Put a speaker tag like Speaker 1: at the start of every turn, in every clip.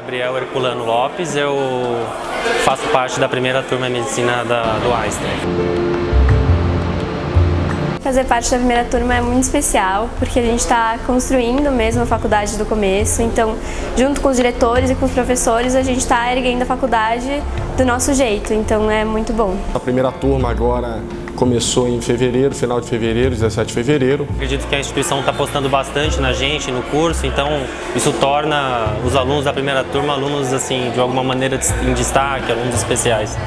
Speaker 1: Gabriel Herculano Lopes, eu faço parte da primeira turma de medicina do Einstein.
Speaker 2: Fazer parte da primeira turma é muito especial, porque a gente está construindo mesmo a faculdade do começo, então junto com os diretores e com os professores a gente está erguendo a faculdade do nosso jeito, então é muito bom.
Speaker 3: A primeira turma agora começou em fevereiro, final de fevereiro, 17 de fevereiro.
Speaker 1: Acredito que a instituição está apostando bastante na gente, no curso, então isso torna os alunos da primeira turma alunos assim, de alguma maneira em destaque, alunos especiais.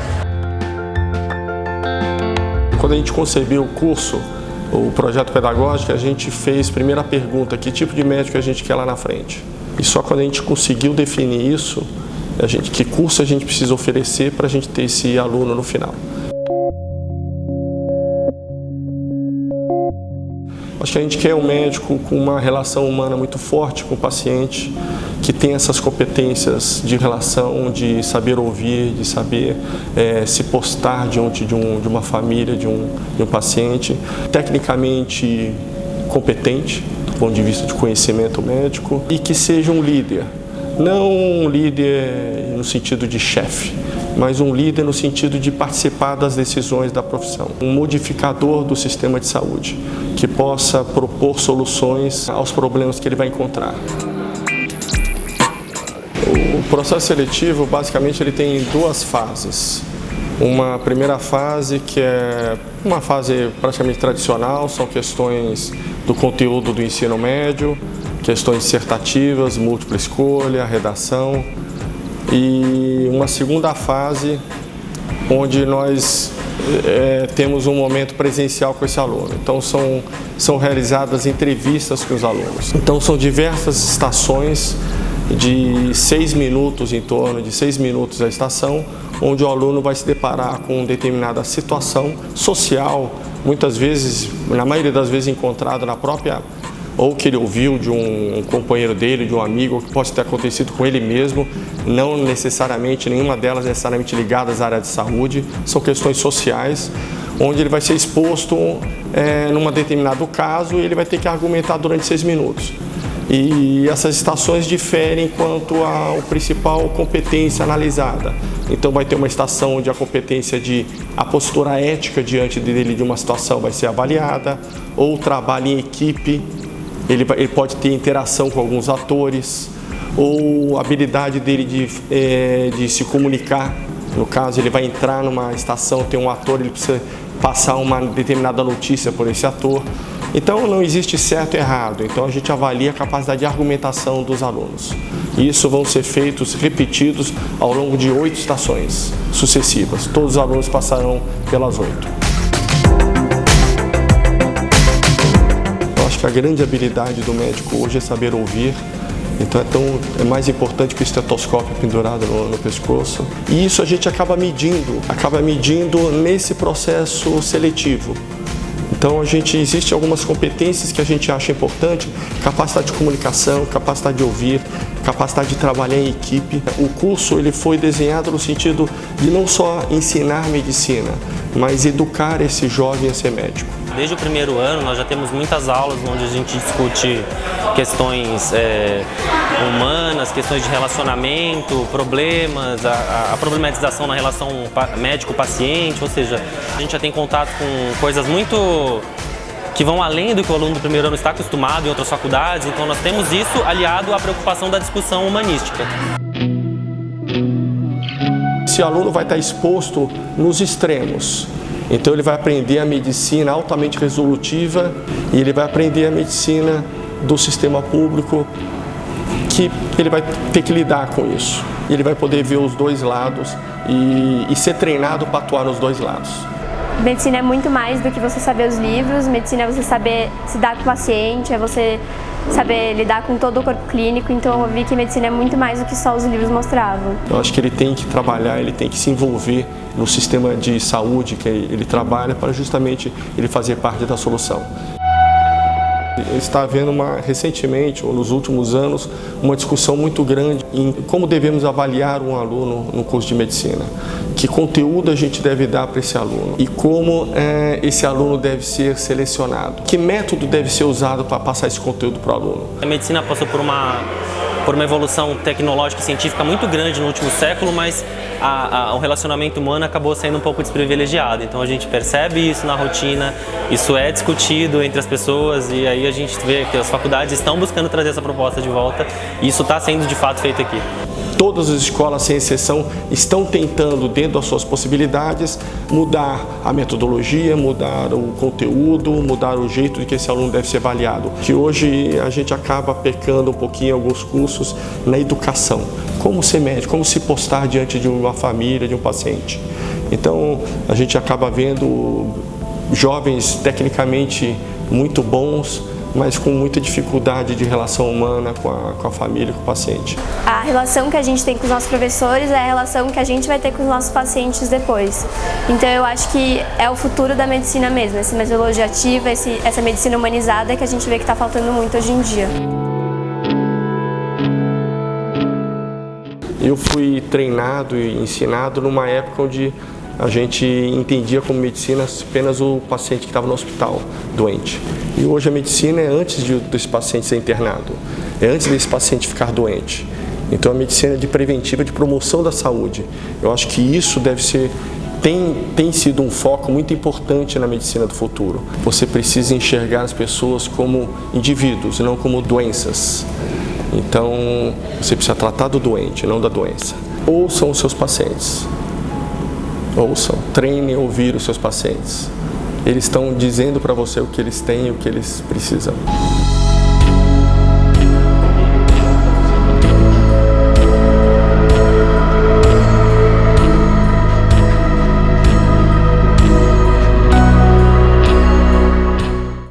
Speaker 3: Quando a gente concebeu o curso, o projeto pedagógico, a gente fez a primeira pergunta: que tipo de médico a gente quer lá na frente? E só quando a gente conseguiu definir isso, que curso a gente precisa oferecer para a gente ter esse aluno no final. Acho que a gente quer um médico com uma relação humana muito forte com o paciente, que tem essas competências de relação, de saber ouvir, de saber se postar diante de uma família, de um paciente, tecnicamente competente, do ponto de vista de conhecimento médico, e que seja um líder. Não um líder no sentido de chefe, mas um líder no sentido de participar das decisões da profissão. Um modificador do sistema de saúde, que possa propor soluções aos problemas que ele vai encontrar. O processo seletivo, basicamente, ele tem duas fases. Uma primeira fase, que é uma fase praticamente tradicional, são questões do conteúdo do ensino médio, questões dissertativas, múltipla escolha, redação. E uma segunda fase, onde nós temos um momento presencial com esse aluno. Então são realizadas entrevistas com os alunos. Então são diversas estações de 6 minutos, em torno de 6 minutos a estação, onde o aluno vai se deparar com determinada situação social, muitas vezes, na maioria das vezes, encontrado na própria, ou que ele ouviu de um companheiro dele, de um amigo, ou que pode ter acontecido com ele mesmo, não necessariamente, nenhuma delas necessariamente ligadas à área de saúde, são questões sociais, onde ele vai ser exposto num determinado caso e ele vai ter que argumentar durante 6 minutos. E essas estações diferem quanto à principal competência analisada. Então vai ter uma estação onde a competência a postura ética diante dele de uma situação vai ser avaliada, ou o trabalho em equipe, ele pode ter interação com alguns atores, ou a habilidade dele de se comunicar. No caso, ele vai entrar numa estação, tem um ator, ele precisa passar uma determinada notícia por esse ator. Então não existe certo e errado, então a gente avalia a capacidade de argumentação dos alunos. E isso vão ser feitos, repetidos, ao longo de 8 estações sucessivas. Todos os alunos passarão pelas 8. Eu acho que a grande habilidade do médico hoje é saber ouvir. Então é mais importante que o estetoscópio pendurado no pescoço. E isso a gente acaba medindo nesse processo seletivo. Então existem algumas competências que a gente acha importante: capacidade de comunicação, capacidade de ouvir, capacidade de trabalhar em equipe. O curso ele foi desenhado no sentido de não só ensinar medicina, mas educar esse jovem a ser médico.
Speaker 1: Desde o primeiro ano nós já temos muitas aulas onde a gente discute questões humanas, questões de relacionamento, problemas, a problematização na relação médico-paciente, ou seja, a gente já tem contato com coisas muito que vão além do que o aluno do primeiro ano está acostumado em outras faculdades, então nós temos isso aliado à preocupação da discussão humanística.
Speaker 3: Esse aluno vai estar exposto nos extremos. Então ele vai aprender a medicina altamente resolutiva e ele vai aprender a medicina do sistema público, que ele vai ter que lidar com isso. Ele vai poder ver os dois lados e ser treinado para atuar nos dois lados.
Speaker 2: Medicina é muito mais do que você saber os livros, medicina é você saber se dar com o paciente, é você saber lidar com todo o corpo clínico, então eu vi que medicina é muito mais do que só os livros mostravam.
Speaker 3: Eu acho que ele tem que trabalhar, ele tem que se envolver no sistema de saúde que ele trabalha para justamente ele fazer parte da solução. Está havendo recentemente, ou nos últimos anos, uma discussão muito grande em como devemos avaliar um aluno no curso de medicina. Que conteúdo a gente deve dar para esse aluno e como esse aluno deve ser selecionado. Que método deve ser usado para passar esse conteúdo para o aluno.
Speaker 1: A medicina passou por uma por uma evolução tecnológica e científica muito grande no último século, mas o relacionamento humano acabou sendo um pouco desprivilegiado. Então a gente percebe isso na rotina, isso é discutido entre as pessoas e aí a gente vê que as faculdades estão buscando trazer essa proposta de volta e isso está sendo de fato feito aqui.
Speaker 3: Todas as escolas, sem exceção, estão tentando, dentro das suas possibilidades, mudar a metodologia, mudar o conteúdo, mudar o jeito de que esse aluno deve ser avaliado. Que hoje a gente acaba pecando um pouquinho em alguns cursos na educação. Como ser médico, como se postar diante de uma família, de um paciente. Então, a gente acaba vendo jovens tecnicamente muito bons, mas com muita dificuldade de relação humana com a família, com o paciente.
Speaker 2: A relação que a gente tem com os nossos professores é a relação que a gente vai ter com os nossos pacientes depois. Então eu acho que é o futuro da medicina mesmo, essa metodologia ativa, essa medicina humanizada que a gente vê que está faltando muito hoje em dia.
Speaker 3: Eu fui treinado e ensinado numa época onde a gente entendia como medicina apenas o paciente que estava no hospital, doente. E hoje a medicina é antes desse paciente ser internado, é antes desse paciente ficar doente. Então a medicina é de preventiva, de promoção da saúde. Eu acho que isso tem sido um foco muito importante na medicina do futuro. Você precisa enxergar as pessoas como indivíduos, não como doenças. Então você precisa tratar do doente, não da doença. Ouçam os seus pacientes. Ouçam, treinem a ouvir os seus pacientes. Eles estão dizendo para você o que eles têm e o que eles precisam.